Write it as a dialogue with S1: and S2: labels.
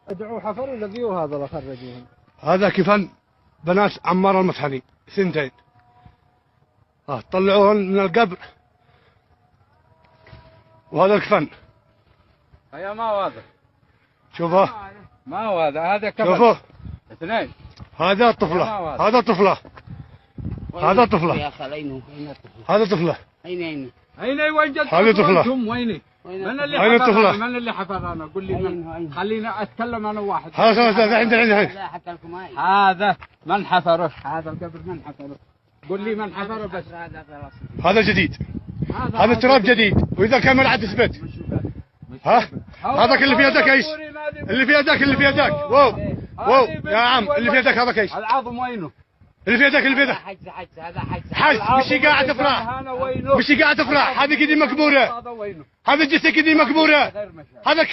S1: ادعوا حفروا لقيوه هذا خرجوهم.
S2: هذا كفن بنات عمار المطحني سنتين. طلعوهن من القبر. وهذا الكفن.
S1: هيا ما واضح.
S2: شوفه.
S1: ما واضح هذا كفن.
S2: شوفه.
S1: اثنين.
S2: هذا طفلة. هذا طفلة. هذا طفلة.
S3: يا اخي اين الطفلة؟
S2: هذا طفلة.
S3: اين
S1: وين جد
S2: هذه طفلة.
S1: ويني؟ من اللي
S2: هذه طفلة.
S1: من اللي حفرنا؟ قول لي من. خلينا اتكلم انا واحد.
S2: خلاص عندنا
S3: لا حتى لكم
S1: هذا من حفره؟ هذا القبر من حفره؟ قول لي من حفره بس.
S2: هذا جديد. هذا تراب جديد واذا كان ملعب تثبت. ها هذاك اللي في يدك ايش؟ اللي في يدك واو يا عم اللي في يدك هذاك ايش؟
S1: العظم وينه؟
S2: اللي في يدك
S3: هذا حج
S2: مش قاعد تفرح. مش قاعد تفرح. هذه كذي مقبورة. هذا الجثة كذي مقبورة. هذا